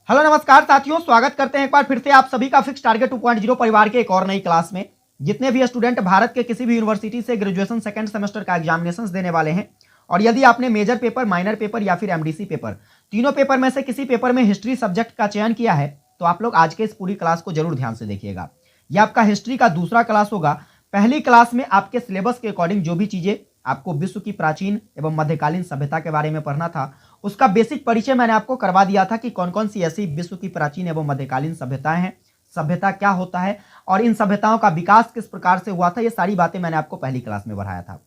Hello नमस्कार साथियों, स्वागत करते हैं एक बार फिर से आप सभी का फिक्स टारगेट 2.0 परिवार के एक और नई क्लास में। जितने भी स्टूडेंट भारत के किसी भी यूनिवर्सिटी से ग्रेजुएशन सेकंड सेमेस्टर का एग्जामिनेशन देने वाले हैं और यदि आपने मेजर पेपर, माइनर पेपर या फिर एमडीसी पेपर, तीनों पेपर में से किसी पेपर में हिस्ट्री सब्जेक्ट का चयन किया है तो आप लोग आज के इस पूरी क्लास को जरूर ध्यान से देखिएगा। यह आपका हिस्ट्री का दूसरा क्लास होगा। पहली क्लास में आपके सिलेबस के अकॉर्डिंग जो भी चीजें आपको विश्व की प्राचीन एवं मध्यकालीन सभ्यता के बारे में पढ़ना था उसका बेसिक परिचय मैंने आपको करवा दिया था कि कौन कौन सी ऐसी विश्व की प्राचीन एवं मध्यकालीन सभ्यताएं हैं, सभ्यता क्या होता है और इन सभ्यताओं का विकास किस प्रकार से हुआ था। ये सारी बातें मैंने आपको पहली क्लास में बढ़ाया था।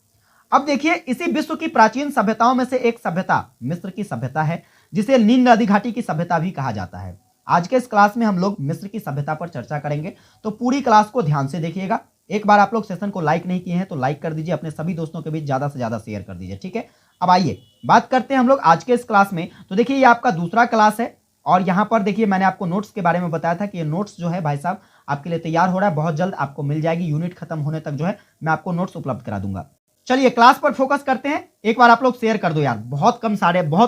अब देखिए, इसी विश्व की प्राचीन सभ्यताओं में से एक सभ्यता मिस्र की सभ्यता है, जिसे नील नदी घाटी की सभ्यता भी कहा जाता है। आज के इस क्लास में हम लोग मिस्र की सभ्यता पर चर्चा करेंगे, तो पूरी क्लास को ध्यान से देखिएगा। एक बार आप लोग सेशन को लाइक नहीं किए हैं तो लाइक कर दीजिए, अपने सभी दोस्तों के बीच ज्यादा से ज्यादा शेयर कर दीजिए, ठीक है। अब आइए बात करते हैं हम लोग आज के इस क्लास में। तो देखिए, ये आपका दूसरा क्लास है और यहां पर देखिए मैंने आपको नोट्स के बारे में बताया था कि ये नोट्स जो है भाई साहब आपके लिए तैयार हो रहा है, बहुत जल्द आपको मिल जाएगी। यूनिट खत्म होने तक जो है मैं आपको नोट्स उपलब्ध करा दूंगा। चलिए क्लास पर फोकस करते हैं। एक बार आप लोग शेयर कर दो यार, बहुत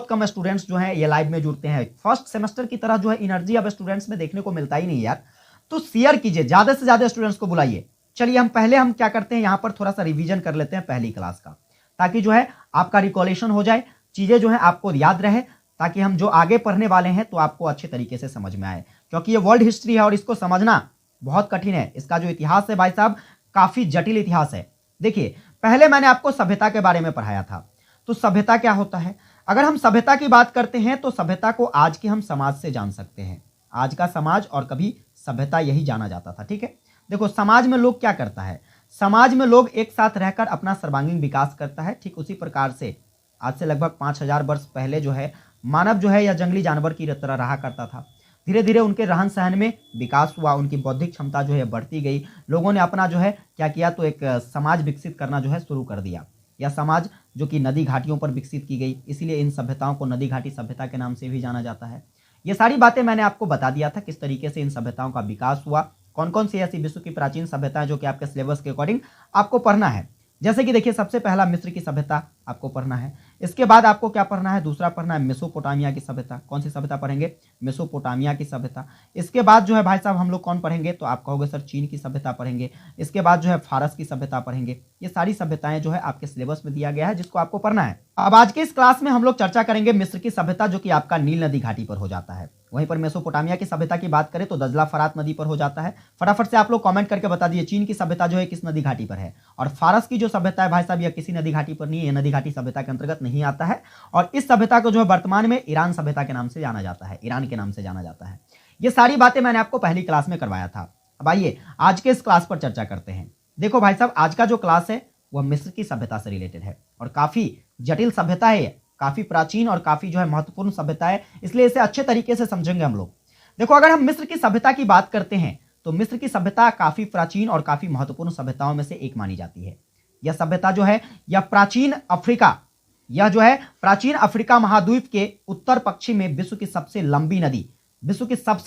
कम स्टूडेंट्स जो है ये लाइव में जुड़ते हैं। फर्स्ट सेमेस्टर की तरह जो है एनर्जी अब स्टूडेंट्स में देखने को मिलता ही नहीं यार, तो शेयर कीजिए, ज्यादा से ज्यादा स्टूडेंट्स को बुलाइए। चलिए हम क्या करते हैं, यहां पर थोड़ा सा रिवीजन कर लेते हैं पहली क्लास का, ताकि जो है आपका रिकॉलेशन हो जाए, चीजें जो है आपको याद रहे, ताकि हम जो आगे पढ़ने वाले हैं तो आपको अच्छे तरीके से समझ में आए। क्योंकि ये वर्ल्ड हिस्ट्री है और इसको समझना बहुत कठिन है। इसका जो इतिहास है भाई साहब काफी जटिल इतिहास है। देखिए, पहले मैंने आपको सभ्यता के बारे में पढ़ाया था, तो सभ्यता क्या होता है। अगर हम सभ्यता की बात करते हैं तो सभ्यता को आज के हम समाज से जान सकते हैं। आज का समाज और कभी सभ्यता यही जाना जाता था, ठीक है। देखो, समाज में लोग क्या करता है, समाज में लोग एक साथ रहकर अपना सर्वांगीण विकास करता है। ठीक उसी प्रकार से आज से लगभग 5000 वर्ष पहले जो है मानव जो है या जंगली जानवर की तरह रहा करता था। धीरे धीरे उनके रहन सहन में विकास हुआ, उनकी बौद्धिक क्षमता जो है बढ़ती गई। लोगों ने अपना जो है क्या किया, तो एक समाज विकसित करना जो है शुरू कर दिया। यह समाज जो कि नदी घाटियों पर विकसित की गई, इसलिए इन सभ्यताओं को नदी घाटी सभ्यता के नाम से भी जाना जाता है। ये सारी बातें मैंने आपको बता दिया था किस तरीके से इन सभ्यताओं का विकास हुआ, कौन कौन सी ऐसी विश्व की प्राचीन सभ्यता जो कि आपके सिलेबस के अकॉर्डिंग आपको पढ़ना है। जैसे कि देखिए, सबसे पहला मिस्र की सभ्यता आपको पढ़ना है। इसके बाद आपको क्या पढ़ना है, दूसरा पढ़ना है मेसोपोटामिया की सभ्यता। कौन सी सभ्यता पढ़ेंगे, मेसोपोटामिया की सभ्यता। इसके बाद जो है भाई साहब हम लोग कौन पढ़ेंगे, तो आप कहोगे सर चीन की सभ्यता पढ़ेंगे। इसके बाद जो है फारस की सभ्यता पढ़ेंगे। ये सारी सभ्यताएं जो है आपके सिलेबस में दिया गया है, जिसको आपको पढ़ना है। अब आज के इस क्लास में हम लोग चर्चा करेंगे मिस्र की सभ्यता, जो कि आपका नील नदी घाटी पर हो जाता है। वहीं पर मेसोपोटामिया की सभ्यता की बात करें तो दजला फरात नदी पर हो जाता है। फटाफट से आप लोग कमेंट करके बता दीजिए चीन की सभ्यता जो है किस नदी घाटी पर है। और फारस की जो सभ्यता है भाई साहब यह किसी नदी घाटी पर नहीं है, ये नदी घाटी सभ्यता के अंतर्गत नहीं आता है। और इस सभ्यता को जो है वर्तमान में ईरान सभ्यता के नाम से जाना जाता है, ईरान के नाम से जाना जाता है। ये सारी बातें मैंने आपको पहली क्लास में करवाया था। अब आइए आज के इस क्लास पर चर्चा करते हैं। देखो भाई साहब, आज का जो क्लास है वह मिस्र की सभ्यता से रिलेटेड है और काफी जटिल सभ्यता है, काफी प्राचीन और काफी जो है महत्वपूर्ण सभ्यता है, इसलिए इसे अच्छे तरीके से समझेंगे हम लोग। देखो, अगर हम मिस्र की सभ्यता की बात करते हैं तो मिस्र की सभ्यता काफी प्राचीन और काफी महत्वपूर्ण सभ्यताओं में से एक मानी जाती है। यह सभ्यता जो है यह प्राचीन अफ्रीका महाद्वीप के उत्तर पश्चिम में विश्व की सबसे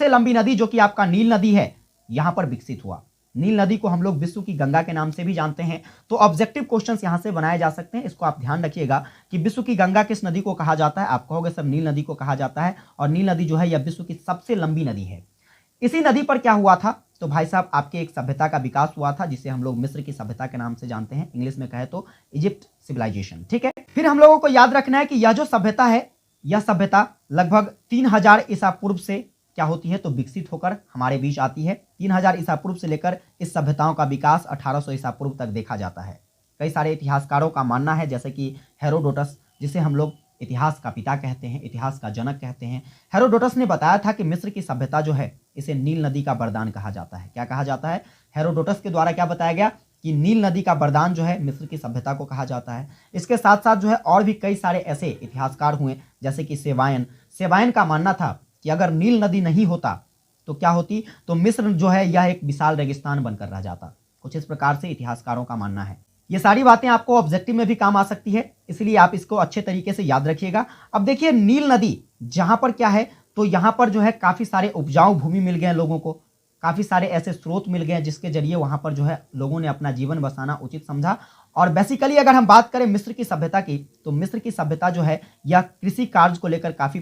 लंबी नदी जो कि आपका नील नदी है, यहां पर विकसित हुआ। नील नदी को हम लोग विश्व की गंगा के नाम से भी जानते हैं। तो ऑब्जेक्टिव क्वेश्चंस यहां से बनाए जा सकते हैं, इसको आप ध्यान रखिएगा कि विश्व की गंगा किस नदी को कहा जाता है। आप कहोगे सर नील नदी को कहा जाता है, और नील नदी जो है यह विश्व की सबसे लंबी नदी है। इसी नदी पर क्या हुआ था, तो भाई साहब आपके एक सभ्यता का विकास हुआ था जिसे हम लोग मिस्र की सभ्यता के नाम से जानते हैं, इंग्लिश में कहे तो इजिप्ट सिविलाइजेशन, ठीक है। फिर हम लोगों को याद रखना है कि यह जो सभ्यता है, यह सभ्यता लगभग 3000 ईसा पूर्व से क्या होती है, तो विकसित होकर हमारे बीच आती है। 3000 ईसा पूर्व से लेकर इस सभ्यताओं का विकास 1800 ईसा पूर्व तक देखा जाता है। कई सारे इतिहासकारों का मानना है, जैसे कि हेरोडोटस, जिसे हम लोग इतिहास का पिता कहते हैं, इतिहास का जनक कहते हैं। हेरोडोटस ने बताया था कि मिस्र की सभ्यता जो है इसे नील नदी का वरदान कहा जाता है। क्या कहा जाता है, हेरोडोटस के द्वारा क्या बताया गया कि नील नदी का वरदान जो है मिस्र की सभ्यता को कहा जाता है। इसके साथ साथ जो है और भी कई सारे ऐसे इतिहासकार हुए, जैसे कि सेवायन का मानना था कि अगर नील नदी नहीं होता तो क्या होती, तो मिस्र जो है यह एक विशाल रेगिस्तान बनकर रह जाता। कुछ इस प्रकार से इतिहासकारों का मानना है। ये सारी बातें आपको ऑब्जेक्टिव में भी काम आ सकती है, इसलिए आप इसको अच्छे तरीके से याद रखिएगा। अब देखिए, नील नदी जहां पर क्या है, तो यहां पर जो है काफी सारे उपजाऊ भूमि मिल गए लोगों को, काफी सारे ऐसे स्रोत मिल गए जिसके जरिए वहां पर जो है लोगों ने अपना जीवन बसाना उचित समझा और बेसिकली अगर हम बात करें मिस्र की सभ्यता की, तो मिस्र की सभ्यता जो है यह कृषि कार्य को लेकर काफी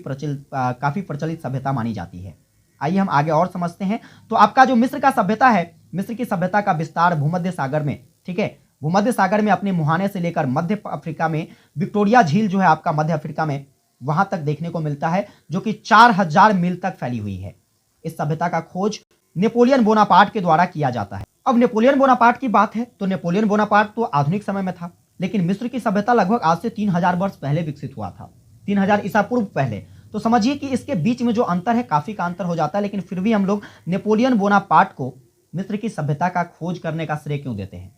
प्रचलित सभ्यता मानी जाती है। आइए हम आगे और समझते हैं। तो आपका जो मिस्र का सभ्यता है, मिस्र की सभ्यता का विस्तार भूमध्य सागर में, ठीक है, भूमध्य सागर में अपने मुहाने से लेकर मध्य अफ्रीका में विक्टोरिया झील जो है आपका मध्य अफ्रीका में, वहां तक देखने को मिलता है, जो कि 4000 मील तक फैली हुई है। इस सभ्यता का खोज नेपोलियन बोनापार्ट के द्वारा किया जाता है। अब नेपोलियन बोनापार्ट की बात है तो नेपोलियन बोनापार्ट तो आधुनिक समय में था, लेकिन मिस्र की सभ्यता लगभग आज से 3000 वर्ष पहले विकसित हुआ था, 3000 ईसा पूर्व पहले। तो समझिए कि इसके बीच में जो अंतर है काफी का अंतर हो जाता है, लेकिन फिर भी हम लोग नेपोलियन बोनापार्ट को मिस्र की सभ्यता का खोज करने का श्रेय क्यों देते हैं?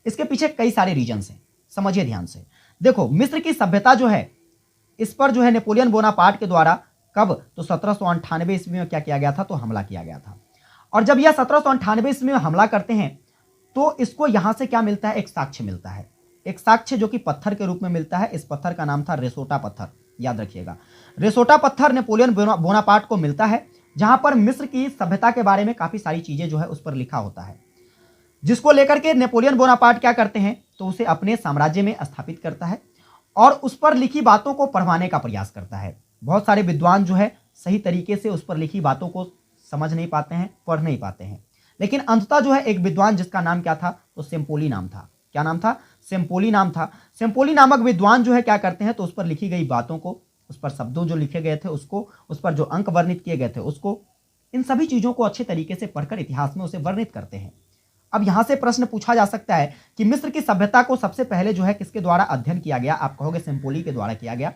इसके पीछे कई सारे रीजंस हैं, समझिए ध्यान से। देखो, मिस्र की सभ्यता जो है, इस पर जो है नेपोलियन बोनापार्ट के द्वारा कब, तो 1798 ईस्वी में क्या किया गया था, तो हमला किया गया था। और जब यह 1798 ईस्वी में हमला करते हैं तो इसको यहां से क्या मिलता है, एक साक्ष्य मिलता है, एक साक्ष्य जो कि पत्थर के रूप में मिलता है। इस पत्थर का नाम था रेसोटा पत्थर, याद रखिएगा। रेसोटा पत्थर नेपोलियन बोनापार्ट को मिलता है, जहां पर मिस्र की सभ्यता के बारे में काफी सारी चीजें जो है उस पर लिखा होता है, जिसको लेकर के नेपोलियन बोनापार्ट क्या करते हैं, तो उसे अपने साम्राज्य में स्थापित करता है और उस पर लिखी बातों को पढ़वाने का प्रयास करता है। बहुत सारे विद्वान जो है सही तरीके से उस पर लिखी बातों को समझ नहीं पाते हैं, पढ़ नहीं पाते हैं, लेकिन अंततः जो है एक विद्वान जिसका नाम क्या था, तो सेम्पोली नाम था। क्या नाम था? सेम्पोली नाम था। सेम्पोली नामक विद्वान जो है क्या करते हैं, तो उस पर लिखी गई बातों को, उस पर शब्दों जो लिखे गए थे उसको, उस पर जो अंक वर्णित किए गए थे उसको, इन सभी चीजों को अच्छे तरीके से पढ़कर इतिहास में उसे वर्णित करते हैं। अब यहां से प्रश्न पूछा जा सकता है कि मिस्र की सभ्यता को सबसे पहले जो है किसके द्वारा अध्ययन किया गया? आप कहोगे सेम्पोली के द्वारा किया गया।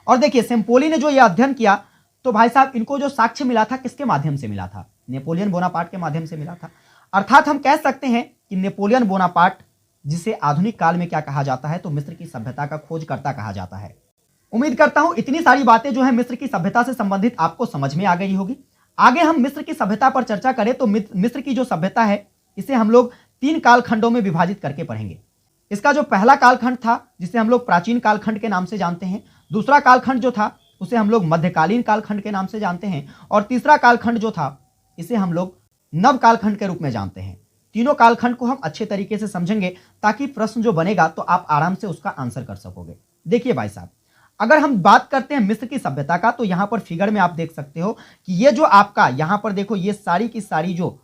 और देखिए, सेम्पोली ने जो यह अध्ययन किया, तो भाई साहब इनको जो साक्ष्य मिला था किसके माध्यम से मिला था? नेपोलियन बोनापार्ट के माध्यम से मिला था। अर्थात हम कह सकते हैं कि नेपोलियन बोनापार्ट, जिसे आधुनिक काल में क्या कहा जाता है, तो मिस्र की सभ्यता का खोजकर्ता कहा जाता है। उम्मीद करता हूं इतनी सारी बातें जो है मिस्र की सभ्यता से संबंधित आपको समझ में आ गई होगी। आगे हम मिस्र की सभ्यता पर चर्चा करें तो मिस्र की जो सभ्यता है इसे हम लोग 3 कालखंडों में विभाजित करके पढ़ेंगे। इसका जो पहला कालखंड था, जिसे हम लोग प्राचीन कालखंड के नाम से जानते हैं, दूसरा कालखंड जो था उसे हम लोग मध्यकालीन कालखंड के नाम से जानते हैं, और तीसरा कालखंड जो था इसे हम लोग नव कालखंड के रूप में जानते हैं। तीनों कालखंड को हम अच्छे तरीके से समझेंगे ताकि प्रश्न जो बनेगा तो आप आराम से उसका आंसर कर सकोगे। देखिए भाई साहब, अगर हम बात करते हैं मिस्र की सभ्यता का, तो यहां पर फिगर में आप देख सकते हो कि ये जो आपका यहां पर देखो, ये सारी की सारी जो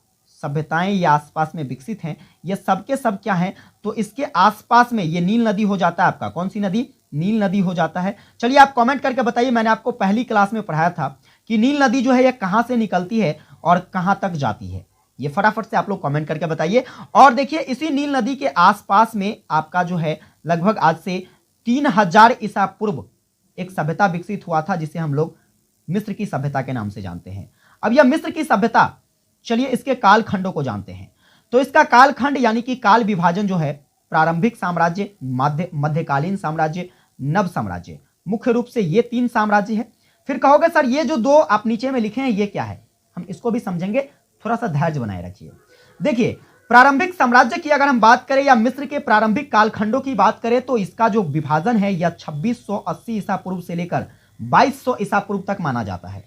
सभ्यताएं ये आसपास में विकसित हैं, ये सब के सब क्या हैं, तो इसके आसपास में ये नील नदी हो जाता है आपका। कौन सी नदी? नील नदी हो जाता है। चलिए आप कमेंट करके बताइए, मैंने आपको पहली क्लास में पढ़ाया था कि नील नदी जो है ये कहां से निकलती है और कहां तक जाती है। ये फटाफट से आप लोग कमेंट करके बताइए। और देखिए, इसी नील नदी के आसपास में आपका जो है लगभग आज से 3000 ईसा पूर्व एक सभ्यता विकसित हुआ था, जिसे हम लोग मिस्र की सभ्यता के नाम से जानते हैं। अब यह मिस्र की सभ्यता, चलिए इसके कालखंडों को जानते हैं। तो इसका कालखंड यानी कि काल विभाजन जो है, प्रारंभिक साम्राज्य, मध्यकालीन साम्राज्य, नव साम्राज्य, मुख्य रूप से ये 3 साम्राज्य है। फिर कहोगे सर ये जो 2 आप नीचे में लिखे हैं ये क्या है? हम इसको भी समझेंगे, थोड़ा सा धैर्य बनाए रखिए। देखिए, प्रारंभिक साम्राज्य की अगर हम बात करें या मिस्र के प्रारंभिक कालखंडों की बात करें, तो इसका जो विभाजन है यह 2680 ईसा पूर्व से लेकर 2200 ईसा पूर्व तक माना जाता है।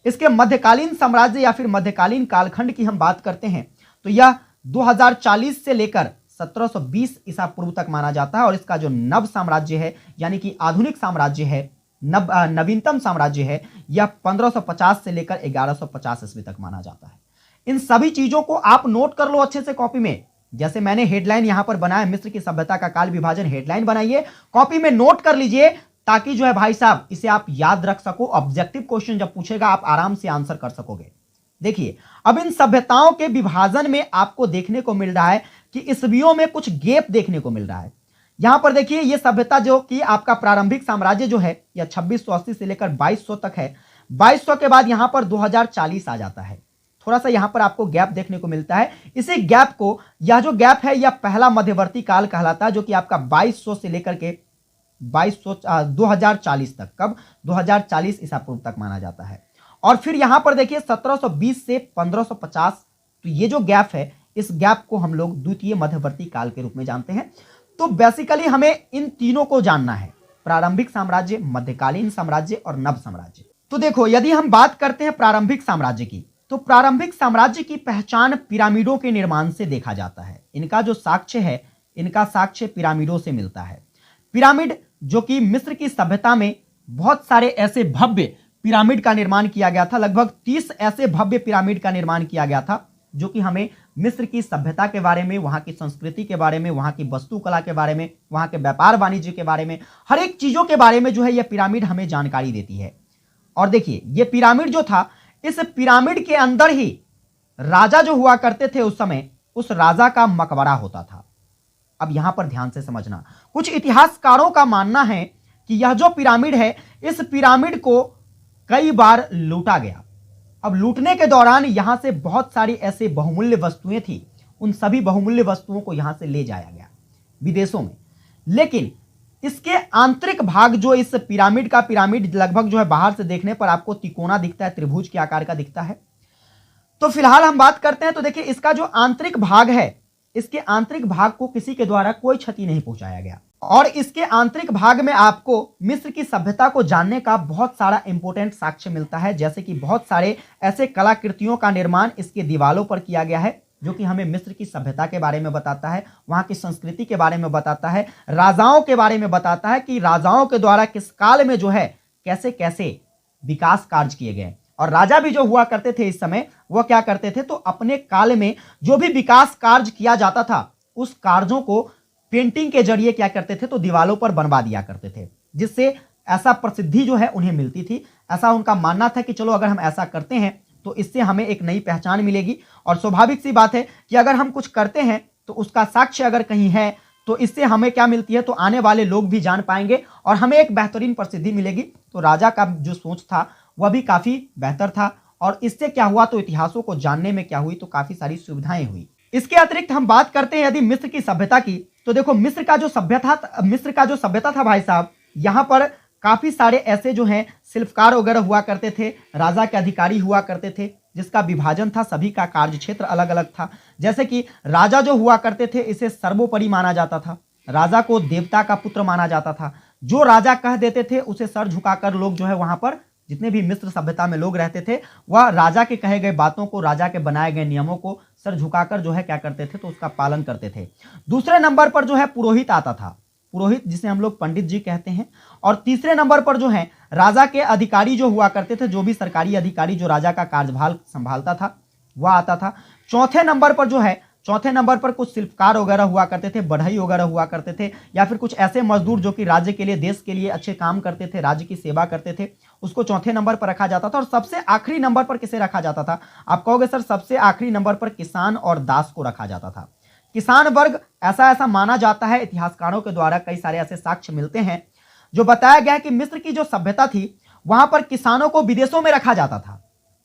इसके मध्यकालीन साम्राज्य या फिर मध्यकालीन कालखंड की हम बात करते हैं तो यह 2040 से लेकर 1720 ईसा पूर्व तक माना जाता है। और इसका जो नव साम्राज्य है यानी कि आधुनिक साम्राज्य है, नवीनतम साम्राज्य है, यह 1550 से लेकर 1150 ईस्वी तक माना जाता है। इन सभी चीजों को आप नोट कर लो अच्छे से कॉपी में। जैसे मैंने हेडलाइन यहां पर बनाया, मिस्र की सभ्यता का काल विभाजन, हेडलाइन बनाइए, कॉपी में नोट कर लीजिए, ताकि जो है भाई साहब इसे आप याद रख सको। ऑब्जेक्टिव क्वेश्चन जब पूछेगा आप आराम से आंसर कर सकोगे। देखिए, अब इन सभ्यताओं के विभाजन में आपको देखने को मिल रहा है कि ईस्वियों में कुछ गैप देखने को मिल रहा है। यहां पर देखिए, यह सभ्यता जो कि आपका प्रारंभिक साम्राज्य जो है यह 2680 से लेकर 2200 तक है। 2200 के बाद यहां पर 2040 आ जाता है। थोड़ा सा यहां पर आपको गैप देखने को मिलता है। इसी गैप को, यह जो गैप है यह पहला मध्यवर्ती काल कहलाता है, जो कि आपका 2200 से लेकर के 2040 तक, कब? 2040 ईसा पूर्व तक माना जाता है। और फिर यहां पर देखिए 1720 से 1550, तो ये जो गैप है, इस गैप को हम लोग द्वितीय मध्यवर्ती काल के रूप में जानते हैं। तो बेसिकली हमें इन तीनों को जानना है, प्रारंभिक साम्राज्य, मध्यकालीन साम्राज्य और नव साम्राज्य। तो देखो, यदि हम बात करते हैं प्रारंभिक साम्राज्य की, तो प्रारंभिक साम्राज्य की पहचान पिरामिडों के निर्माण से देखा जाता है। इनका जो साक्ष्य है इनका साक्ष्य पिरामिडों से मिलता है। पिरामिड जो कि मिस्र की सभ्यता में बहुत सारे ऐसे भव्य पिरामिड का निर्माण किया गया था, लगभग 30 ऐसे भव्य पिरामिड का निर्माण किया गया था जो कि हमें मिस्र की सभ्यता के बारे में, वहां की संस्कृति के बारे में, वहां की वास्तुकला के बारे में, वहां के व्यापार वाणिज्य के बारे में, हर एक चीजों के बारे में जो है यह पिरामिड हमें जानकारी देती है। और देखिए यह पिरामिड जो था, इस पिरामिड के अंदर ही राजा जो हुआ करते थे उस समय, उस राजा का मकबरा होता था। अब यहां पर ध्यान से समझना, कुछ इतिहासकारों का मानना है कि यह जो पिरामिड है, इस पिरामिड को कई बार लूटा गया। अब लूटने के दौरान यहां से बहुत सारी ऐसे बहुमूल्य वस्तुएं थी, उन सभी बहुमूल्य वस्तुओं को यहां से ले जाया गया विदेशों में। लेकिन इसके आंतरिक भाग जो इस पिरामिड का, पिरामिड लगभग जो है बाहर से देखने पर आपको तिकोना दिखता है, त्रिभुज के आकार का दिखता है। तो फिलहाल हम बात करते हैं तो देखिए इसका जो आंतरिक भाग है, इसके आंतरिक भाग को किसी के द्वारा कोई क्षति नहीं पहुंचाया गया। और इसके आंतरिक भाग में आपको मिस्र की सभ्यता को जानने का बहुत सारा इंपॉर्टेंट साक्ष्य मिलता है, जैसे कि बहुत सारे ऐसे कलाकृतियों का निर्माण इसके दीवारों पर किया गया है जो कि हमें मिस्र की सभ्यता के बारे में बताता है, वहां की संस्कृति के बारे में बताता है, राजाओं के बारे में बताता है कि राजाओं के द्वारा किस काल में जो है कैसे कैसे विकास कार्य किए गए। और राजा भी जो हुआ करते थे इस समय, वह क्या करते थे, तो अपने काल में जो भी विकास कार्य किया जाता था उस कार्यों को पेंटिंग के जरिए क्या करते थे, तो दीवारों पर बनवा दिया करते थे, जिससे ऐसा प्रसिद्धि जो है उन्हें मिलती थी। ऐसा उनका मानना था कि चलो अगर हम ऐसा करते हैं तो इससे हमें एक नई पहचान मिलेगी। और स्वाभाविक सी बात है कि अगर हम कुछ करते हैं तो उसका साक्ष्य अगर कहीं है तो इससे हमें क्या मिलती है, तो आने वाले लोग भी जान पाएंगे और हमें एक बेहतरीन प्रसिद्धि मिलेगी। तो राजा का जो सोच था वह भी काफी बेहतर था। और इससे क्या हुआ, तो इतिहासों को जानने में क्या हुई, तो काफी सारी सुविधाएं हुई। इसके अतिरिक्त हम बात करते हैं यदि मिस्र की सभ्यता की, तो देखो मिस्र का जो सभ्यता था भाई साहब, यहां पर काफी सारे ऐसे जो हैं शिल्पकार वगैरह हुआ करते थे, राजा के अधिकारी हुआ करते थे, जिसका विभाजन था, सभी का कार्य क्षेत्र अलग अलग था। जैसे कि राजा जो हुआ करते थे इसे सर्वोपरि माना जाता था, राजा को देवता का पुत्र माना जाता था। जो राजा कह देते थे उसे सर झुकाकर लोग जो है वहां पर जितने भी मिस्र सभ्यता में लोग रहते थे वह राजा के कहे गए बातों को, राजा के बनाए गए नियमों को सर झुकाकर जो है क्या करते थे, तो उसका पालन करते थे। दूसरे नंबर पर जो है पुरोहित आता था, पुरोहित जिसे हम लोग पंडित जी कहते हैं। और तीसरे नंबर पर जो है राजा के अधिकारी जो हुआ करते थे, जो भी सरकारी अधिकारी जो राजा का कार्यभार संभालता था वह आता था। चौथे नंबर पर कुछ शिल्पकार वगैरह हुआ करते थे, बढ़ई वगैरह हुआ करते थे, या फिर कुछ ऐसे मजदूर जो कि राज्य के लिए, देश के लिए अच्छे काम करते थे, राज्य की सेवा करते थे, उसको चौथे नंबर पर रखा जाता था। और सबसे आखिरी नंबर पर किसे रखा जाता था, आप कहोगे सर सबसे आखिरी नंबर पर किसान और दास को रखा जाता था। किसान वर्ग ऐसा माना जाता है, इतिहासकारों के द्वारा कई सारे ऐसे साक्ष्य मिलते हैं जो बताया गया है कि मिस्र की जो सभ्यता थी वहां पर किसानों को विदेशों में रखा जाता था।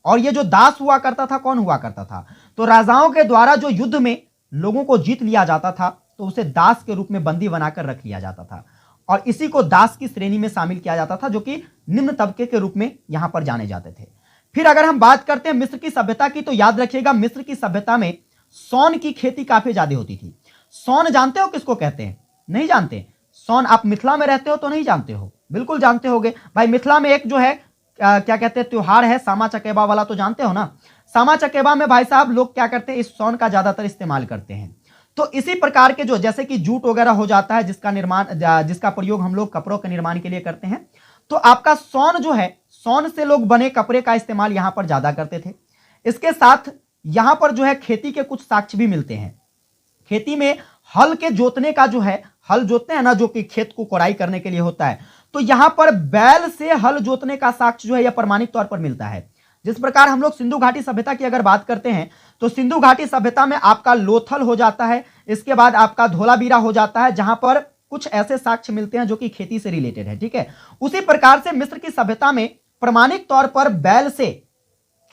और ये जो दास हुआ करता था, कौन हुआ करता था, तो राजाओं के द्वारा जो युद्ध में लोगों को जीत लिया जाता था तो उसे दास के रूप में बंदी बनाकर रख लिया जाता था। और इसी को दास की श्रेणी में शामिल किया जाता था, जो कि निम्न तबके के रूप में यहां पर जाने जाते थे। फिर अगर हम बात करते हैं मिस्र की सभ्यता की, तो याद रखिएगा मिस्र की सभ्यता में सौन की खेती काफी ज्यादा होती थी। सौन जानते हो किसको कहते हैं, नहीं जानते? सौन आप मिथिला में रहते हो तो नहीं जानते हो, बिल्कुल जानते होगे भाई। मिथिला में एक जो है क्या कहते हैं त्योहार है सामा चकेबा वाला, तो जानते हो ना। सामा चकेबा में भाई साहब लोग क्या करते हैं, इस सौन का ज्यादातर इस्तेमाल करते हैं। तो इसी प्रकार के जो जैसे कि जूट वगैरह हो जाता है, जिसका प्रयोग हम लोग कपड़ों के निर्माण के लिए करते हैं, तो आपका सौन जो है, सौन से लोग बने कपड़े का इस्तेमाल यहां पर ज्यादा करते थे। इसके साथ यहां पर जो है खेती के कुछ साक्ष्य भी मिलते हैं। खेती में हल के जोतने का जो है, हल जोतते हैं ना, जो कि खेत को कोड़ाई करने के लिए होता है, तो यहां पर बैल से हल जोतने का साक्ष्य जो है यह प्रमाणिक तौर पर मिलता है। जिस प्रकार हम लोग सिंधु घाटी सभ्यता की अगर बात करते हैं तो सिंधु घाटी सभ्यता में आपका लोथल हो जाता है, इसके बाद आपका धोलावीरा हो जाता है, जहां पर कुछ ऐसे साक्ष्य मिलते हैं जो कि खेती से रिलेटेड है, ठीक है। उसी प्रकार से मिस्र की सभ्यता में प्रमाणिक तौर पर बैल से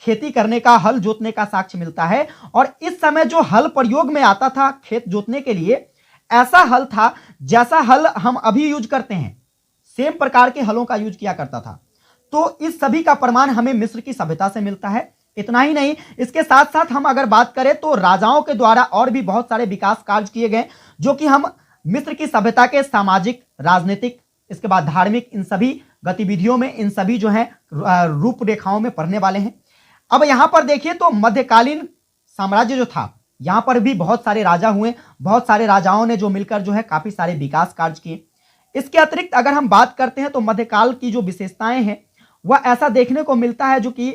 खेती करने का, हल जोतने का साक्ष्य मिलता है। और इस समय जो हल प्रयोग में आता था खेत जोतने के लिए, ऐसा हल था जैसा हल हम अभी यूज करते हैं, सेम प्रकार के हलों का यूज किया करता था। तो इस सभी का प्रमाण हमें मिस्र की सभ्यता से मिलता है। इतना ही नहीं, इसके साथ साथ हम अगर बात करें तो राजाओं के द्वारा और भी बहुत सारे विकास कार्य किए गए, जो कि हम मिस्र की सभ्यता के सामाजिक, राजनीतिक, इसके बाद धार्मिक, इन सभी गतिविधियों में, इन सभी जो है रूपरेखाओं में पढ़ने वाले हैं। अब यहां पर देखिए तो मध्यकालीन साम्राज्य जो था यहां पर भी बहुत सारे राजा हुए, बहुत सारे राजाओं ने जो मिलकर जो है काफी सारे विकास कार्य किए। इसके अतिरिक्त अगर हम बात करते हैं तो मध्यकाल की जो विशेषताएं हैं वह ऐसा देखने को मिलता है जो कि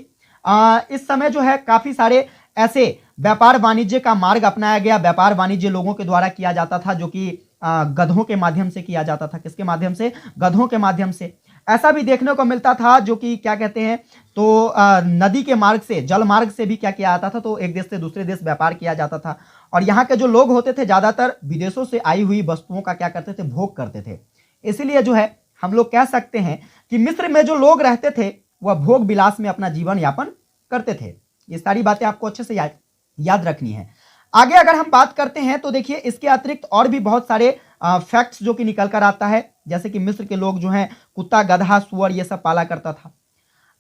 इस समय जो है काफी सारे ऐसे व्यापार वाणिज्य का मार्ग अपनाया गया। व्यापार वाणिज्य लोगों के द्वारा किया जाता था जो कि गधों के माध्यम से किया जाता था। किसके माध्यम से? गधों के माध्यम से। ऐसा भी देखने को मिलता था जो कि क्या कहते हैं तो नदी के मार्ग से, जल मार्ग से भी क्या किया जाता था, तो एक देश से दूसरे देश व्यापार किया जाता था। और यहाँ के जो लोग होते थे ज्यादातर विदेशों से आई हुई वस्तुओं का क्या करते थे? भोग करते थे। इसीलिए जो है हम लोग कह सकते हैं कि मिस्र में जो लोग रहते थे वह भोग विलास में अपना जीवन यापन करते थे। ये सारी बातें आपको अच्छे से याद रखनी है। आगे अगर हम बात करते हैं तो देखिए इसके अतिरिक्त और भी बहुत सारे फैक्ट्स जो कि निकल कर आता है, जैसे कि मिस्र के लोग जो हैं कुत्ता, गधा, सुअर ये सब पाला करता था।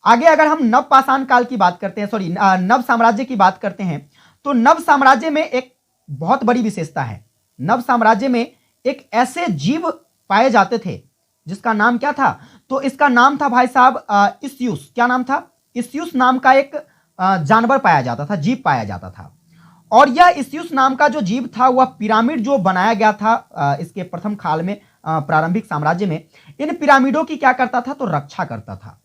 आगे अगर हम नव पाषाण काल की बात करते हैं, नव साम्राज्य की बात करते हैं, तो नव साम्राज्य में एक बहुत बड़ी विशेषता है। नव साम्राज्य में एक ऐसे जीव पाए जाते थे जिसका नाम क्या था? तो इसका नाम था भाई साहब इस्यूस। क्या नाम था? इस्यूस नाम का एक जानवर पाया जाता था, जीव पाया जाता था। और यह इस्यूस नाम का जो जीव था वह पिरामिड जो बनाया गया था इसके प्रथम काल में, प्रारंभिक साम्राज्य में, इन पिरामिडों की क्या करता था? तो रक्षा करता था।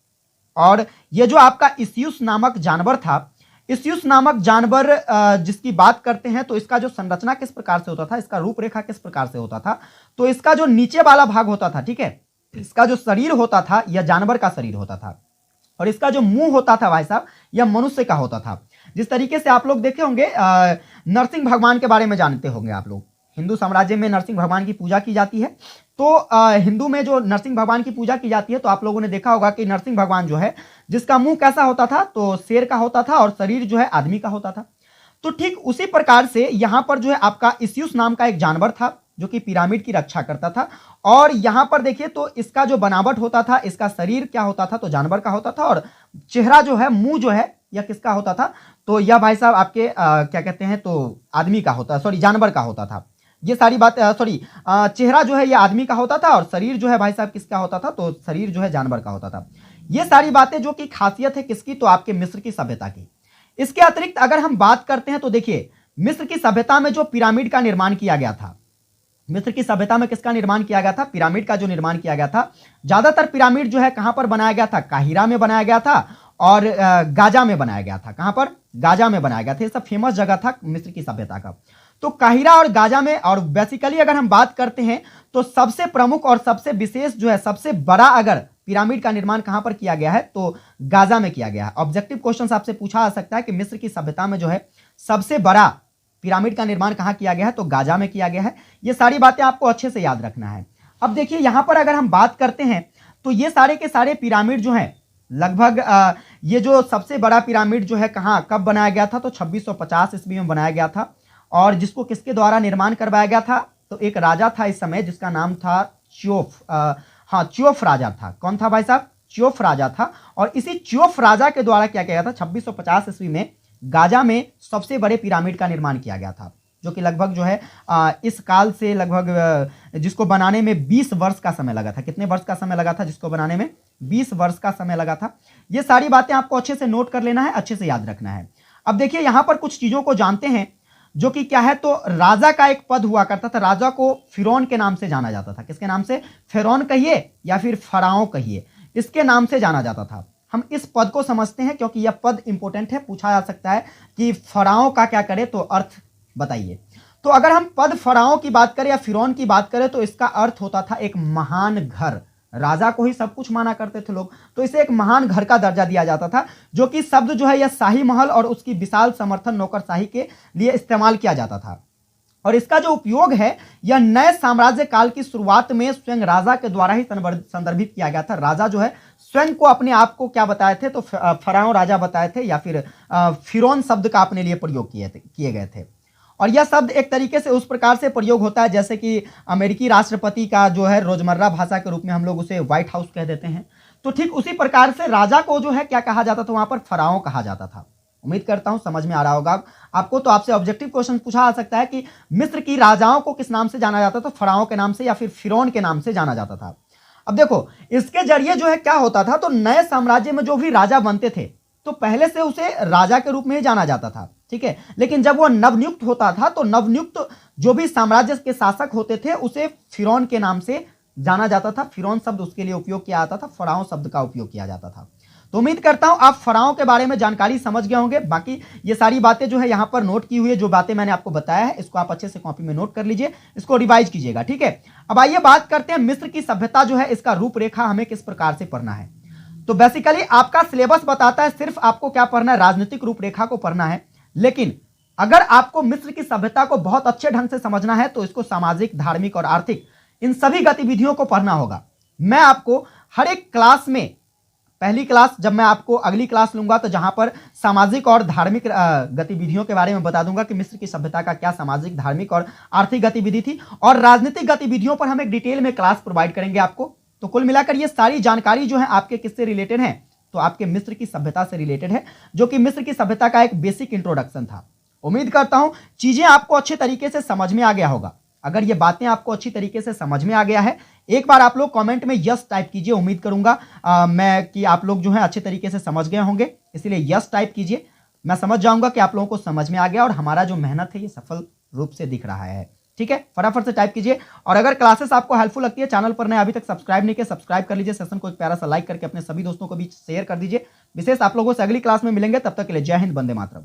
और यह जो आपका इस्यूस नामक जानवर था, इस्यूस नामक जानवर जिसकी बात करते हैं तो इसका जो संरचना किस प्रकार से होता था, इसका रूपरेखा किस प्रकार से होता था? तो इसका जो नीचे वाला भाग होता था, ठीक है, इसका जो शरीर होता था यह जानवर का शरीर होता था। और इसका जो मुंह होता था भाई साहब यह मनुष्य का होता था। जिस तरीके से आप लोग देखे होंगे नरसिंह भगवान के बारे में जानते होंगे आप लोग, हिंदू साम्राज्य में नरसिंह भगवान की पूजा की जाती है। तो हिंदू में जो नरसिंह भगवान की पूजा की जाती है तो आप लोगों ने देखा होगा कि नरसिंह भगवान जो है जिसका मुंह कैसा होता था? तो शेर का होता था और शरीर जो है आदमी का होता था। तो ठीक उसी प्रकार से यहां पर जो है आपका इस्यूस नाम का एक जानवर था जो कि पिरामिड की रक्षा करता था। और यहां पर देखिए तो इसका जो बनावट होता था, इसका शरीर क्या होता था? तो जानवर का होता था। और चेहरा जो है, मुंह जो है, यह किसका होता था? तो यह भाई साहब आपके क्या कहते हैं तो आदमी का होता, सॉरी जानवर का होता था। ये सारी बात चेहरा जो है यह आदमी का होता था और शरीर जो है भाई साहब किसका होता था? तो शरीर जो है जानवर का होता था। ये सारी बातें जो कि खासियत है किसकी? तो आपके मिस्र की सभ्यता की। इसके अतिरिक्त अगर हम बात करते हैं तो देखिए मिस्र की सभ्यता में जो पिरामिड का निर्माण किया गया था, मिस्र की सभ्यता में किसका निर्माण किया गया था? पिरामिड का जो निर्माण किया गया था। ज्यादातर पिरामिड जो है कहां पर बनाया गया था? काहिरा में बनाया गया था और गाजा में बनाया गया था। कहां पर? गाजा में बनाया गया था। ये सब फेमस जगह था मिस्र की सभ्यता का। तो काहिरा और गाजा में, और बेसिकली अगर हम बात करते हैं तो सबसे प्रमुख और सबसे विशेष जो है, सबसे बड़ा अगर पिरामिड का निर्माण कहां पर किया गया है तो गाजा में किया गया है। ऑब्जेक्टिव क्वेश्चन आपसे पूछा जा सकता है कि मिस्र की सभ्यता में जो है सबसे बड़ा पिरामिड का निर्माण कहां किया गया है? तो गाजा में किया गया है। ये सारी बातें आपको अच्छे से याद रखना है। अब देखिए यहां पर अगर हम बात करते हैं तो ये सारे के सारे पिरामिड जो हैं लगभग ये जो सबसे बड़ा पिरामिड जो है कहां, कब बनाया गया था? तो 2650 ईस्वी में बनाया गया था। और जिसको किसके द्वारा निर्माण करवाया गया था? तो एक राजा था इस समय जिसका नाम था च्योफ राजा था। कौन था भाई साहब? च्योफ राजा था। और इसी च्योफ राजा के द्वारा क्या किया गया था? 2650 ईस्वी में गाजा में सबसे बड़े पिरामिड का निर्माण किया गया था, जो कि लगभग जो है इस काल से लगभग जिसको बनाने में 20 वर्ष का समय लगा था। कितने वर्ष का समय लगा था? जिसको बनाने में 20 वर्ष का समय लगा था। ये सारी बातें आपको अच्छे से नोट कर लेना है, अच्छे से याद रखना है। अब देखिए यहां पर कुछ चीजों को जानते हैं जो कि क्या है, तो राजा का एक पद हुआ करता था। राजा को फिरौन के नाम से जाना जाता था। किसके नाम से? फिरौन कहिए या फिर फराओ कहिए, इसके नाम से जाना जाता था। हम इस पद को समझते हैं क्योंकि यह पद इंपॉर्टेंट है, पूछा जा सकता है कि फराओ का क्या करे, तो अर्थ बताइए। तो अगर हम पद फराओ की बात करें या फिरौन की बात करें तो इसका अर्थ होता था एक महान घर। राजा को ही सब कुछ माना करते थे लोग, तो इसे एक महान घर का दर्जा दिया जाता था, जो कि शब्द जो है यह शाही महल और उसकी विशाल समर्थन नौकरशाही के लिए इस्तेमाल किया जाता था। और इसका जो उपयोग है यह नए साम्राज्य काल की शुरुआत में स्वयं राजा के द्वारा ही संदर्भित किया गया था। राजा जो है स्वयं को अपने आप को क्या बताए थे? तो फराओ राजा बताए थे या फिर फिरौन शब्द का अपने लिए प्रयोग किए गए थे। और यह शब्द एक तरीके से उस प्रकार से प्रयोग होता है जैसे कि अमेरिकी राष्ट्रपति का जो है रोजमर्रा भाषा के रूप में हम लोग उसे व्हाइट हाउस कह देते हैं। तो ठीक उसी प्रकार से राजा को जो है क्या कहा जाता था? वहां पर फराओ कहा जाता था। उम्मीद करता हूं समझ में आ रहा होगा आपको। तो आपसे ऑब्जेक्टिव क्वेश्चन पूछा जा सकता है कि मिस्र की राजाओं को किस नाम से जाना जाता था? फराओ के नाम से या फिर फिरौन के नाम से जाना जाता था। अब देखो इसके जरिए जो है क्या होता था, तो नए साम्राज्य में जो भी राजा बनते थे तो पहले से उसे राजा के रूप में ही जाना जाता था। ठीक है। लेकिन जब वो नवनियुक्त होता था तो नवनियुक्त जो भी साम्राज्य के शासक होते थे उसे फिरौन के नाम से जाना जाता था। फिरौन शब्द उसके लिए उपयोग किया जाता था, फराओ शब्द का उपयोग किया जाता था। तो उम्मीद करता हूं आप फराओ के बारे में जानकारी समझ गए होंगे। बाकी ये सारी बातें जो है यहां पर नोट की हुई है, जो बातें मैंने आपको बताया है इसको आप अच्छे से कॉपी में नोट कर लीजिए, इसको रिवाइज कीजिएगा, ठीक है। अब आइए बात करते हैं मिस्र की सभ्यता जो है इसका रूपरेखा हमें किस प्रकार से पढ़ना है। तो बेसिकली आपका सिलेबस बताता है सिर्फ आपको क्या पढ़ना है, राजनीतिक रूपरेखा को पढ़ना है। लेकिन अगर आपको मिस्र की सभ्यता को बहुत अच्छे ढंग से समझना है तो इसको सामाजिक, धार्मिक और आर्थिक इन सभी गतिविधियों को पढ़ना होगा। मैं आपको हर एक क्लास में, पहली क्लास जब मैं आपको अगली क्लास लूंगा तो जहां पर सामाजिक और धार्मिक गतिविधियों के बारे में बता दूंगा कि मिस्र की सभ्यता का क्या सामाजिक, धार्मिक और आर्थिक गतिविधि थी, और राजनीतिक गतिविधियों पर हम एक डिटेल में क्लास प्रोवाइड करेंगे आपको। तो कुल मिलाकर ये सारी जानकारी जो है आपके किससे रिलेटेड है, तो आपके मिस्र की सभ्यता से रिलेटेड है, जो कि मिस्र की सभ्यता का एक बेसिक इंट्रोडक्शन था। उम्मीद करता हूं चीजें आपको अच्छे तरीके से समझ में आ गया होगा। अगर ये बातें आपको अच्छी तरीके से समझ में आ गया है, एक बार आप लोग कमेंट में यस टाइप कीजिए। उम्मीद करूंगा मैं कि आप लोग जो है अच्छे तरीके से समझ गए होंगे, इसलिए यस टाइप कीजिए। मैं समझ जाऊंगा कि आप लोगों को समझ में आ गया और हमारा जो मेहनत है ये सफल रूप से दिख रहा है, ठीक है। फटाफट से टाइप कीजिए। और अगर क्लासेस आपको हेल्पफुल लगती है, चैनल पर नए अभी तक सब्सक्राइब नहीं किया, सब्सक्राइब कर लीजिए। सेशन को एक प्यारा सा लाइक करके अपने सभी दोस्तों को भी शेयर कर दीजिए। विशेष आप लोगों से अगली क्लास में मिलेंगे, तब तक के लिए जय हिंद, वंदे मातरम।